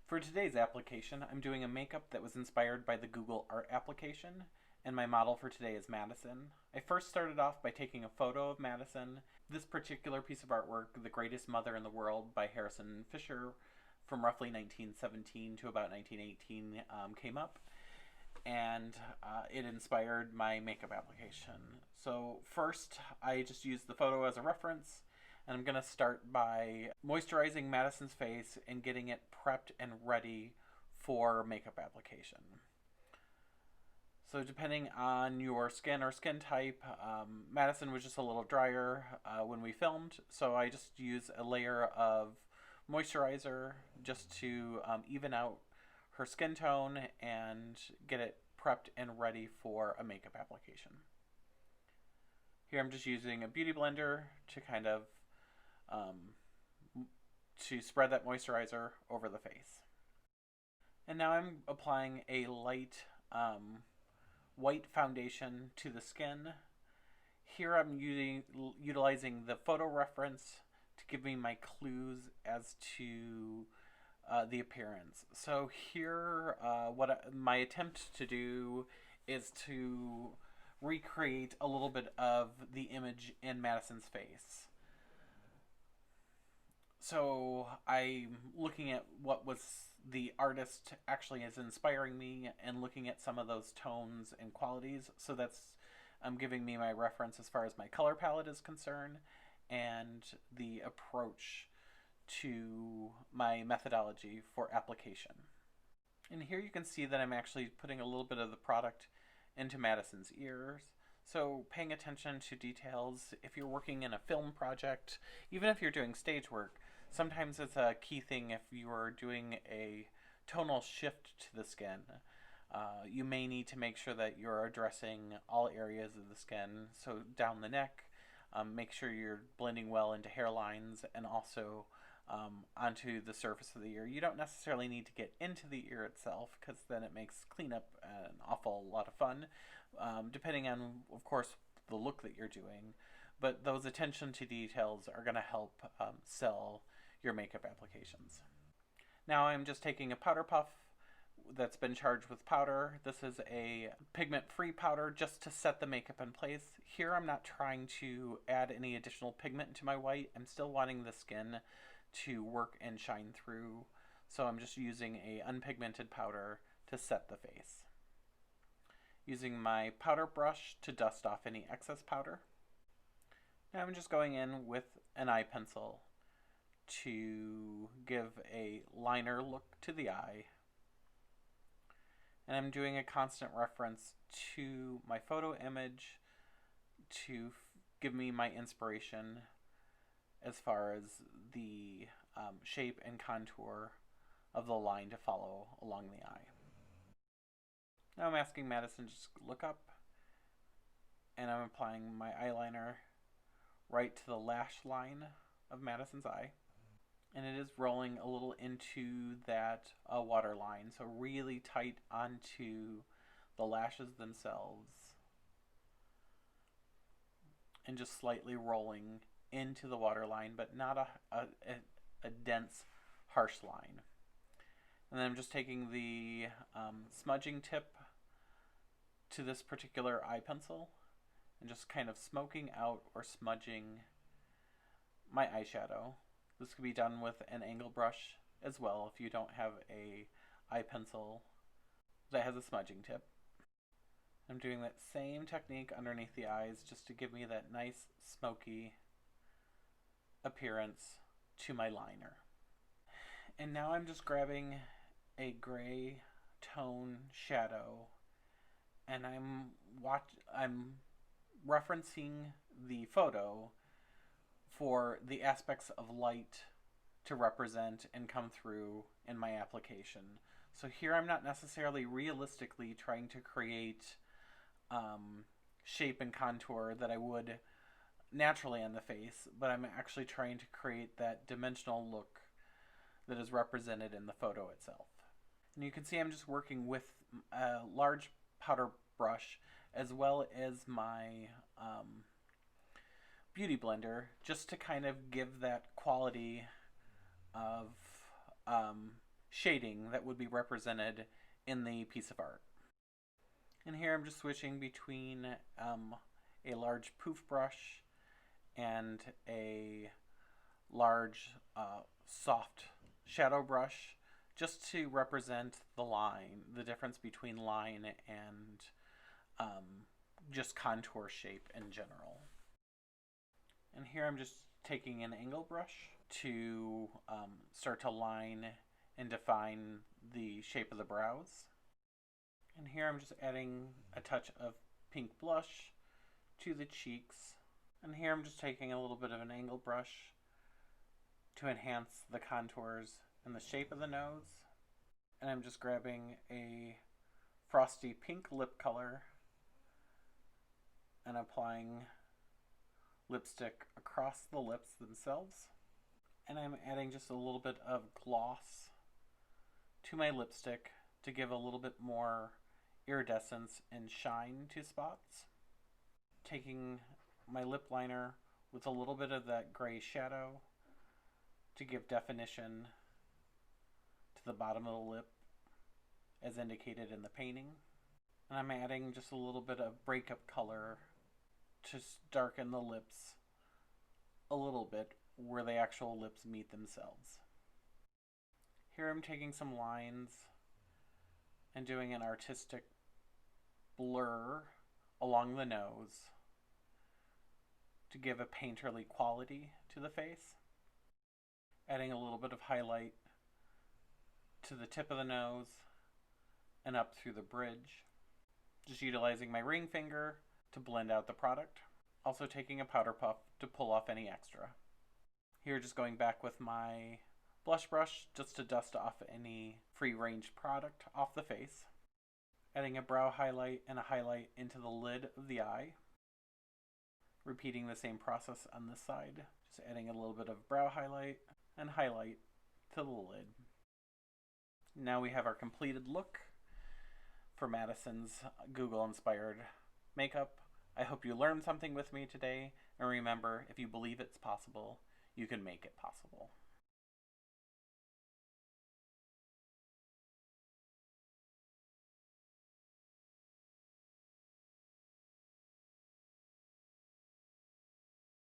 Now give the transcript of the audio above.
For today's application, I'm doing a makeup that was inspired by the Google Art application, and my model for today is Maddison. I first started off by taking a photo of Maddison. This particular piece of artwork, The Greatest Mother in the World by Harrison Fisher, from roughly 1917 to about 1918, came up, and it inspired my makeup application. So first, I just used the photo as a reference, and I'm going to start by moisturizing Madison's face and getting it prepped and ready for makeup application. So depending on your skin or skin type, Madison was just a little drier when we filmed, so I just use a layer of moisturizer just to even out her skin tone and get it prepped and ready for a makeup application. Here I'm just using a beauty blender to kind of to spread that moisturizer over the face. And now I'm applying a light white foundation to the skin. Here I'm utilizing the photo reference to give me my clues as to the appearance. So here, my attempt to do is to recreate a little bit of the image in Madison's face. So I'm looking at what was the artist actually is inspiring me and looking at some of those tones and qualities. So that's giving me my reference as far as my color palette is concerned and the approach to my methodology for application. And here you can see that I'm actually putting a little bit of the product into Madison's ears. So paying attention to details. If you're working in a film project, even if you're doing stage work, sometimes it's a key thing if you are doing a tonal shift to the skin. You may need to make sure that you're addressing all areas of the skin. So down the neck, make sure you're blending well into hairlines and also onto the surface of the ear. You don't necessarily need to get into the ear itself because then it makes cleanup an awful lot of fun, depending on, of course, the look that you're doing. But those attention to details are going to help sell your makeup applications. Now I'm just taking a powder puff that's been charged with powder. This is a pigment-free powder just to set the makeup in place. Here I'm not trying to add any additional pigment to my white. I'm still wanting the skin to work and shine through. So I'm just using a unpigmented powder to set the face. Using my powder brush to dust off any excess powder. Now I'm just going in with an eye pencil to give a liner look to the eye. And I'm doing a constant reference to my photo image to give me my inspiration as far as the shape and contour of the line to follow along the eye. Now I'm asking Maddison to just look up, and I'm applying my eyeliner right to the lash line of Madison's eye. And it is rolling a little into that water line, so really tight onto the lashes themselves. And just slightly rolling into the water line, but not a dense, harsh line. And then I'm just taking the smudging tip to this particular eye pencil and just kind of smoking out or smudging my eyeshadow. This could be done with an angle brush as well if you don't have a eye pencil that has a smudging tip. I'm doing that same technique underneath the eyes just to give me that nice smoky appearance to my liner. And now I'm just grabbing a gray tone shadow and I'm referencing the photo for the aspects of light to represent and come through in my application. So here I'm not necessarily realistically trying to create shape and contour that I would naturally on the face, but I'm actually trying to create that dimensional look that is represented in the photo itself. And you can see I'm just working with a large powder brush as well as my beauty blender just to kind of give that quality of shading that would be represented in the piece of art. And here I'm just switching between a large poof brush and a large soft shadow brush, just to represent the line, the difference between line and just contour shape in general. And here I'm just taking an angle brush to start to line and define the shape of the brows. And here I'm just adding a touch of pink blush to the cheeks. And here I'm just taking a little bit of an angle brush to enhance the contours and the shape of the nose. And I'm just grabbing a frosty pink lip color and applying lipstick across the lips themselves. And I'm adding just a little bit of gloss to my lipstick to give a little bit more iridescence and shine to spots. Taking my lip liner with a little bit of that gray shadow to give definition to the bottom of the lip as indicated in the painting. And I'm adding just a little bit of breakup color to darken the lips a little bit where the actual lips meet themselves. Here I'm taking some lines and doing an artistic blur along the nose to give a painterly quality to the face. Adding a little bit of highlight to the tip of the nose and up through the bridge. Just utilizing my ring finger to blend out the product. Also taking a powder puff to pull off any extra. Here just going back with my blush brush just to dust off any free range product off the face. Adding a brow highlight and a highlight into the lid of the eye. Repeating the same process on this side. Just adding a little bit of brow highlight and highlight to the lid. Now we have our completed look for Maddison's Google-inspired makeup. I hope you learned something with me today, and remember, if you believe it's possible, you can make it possible.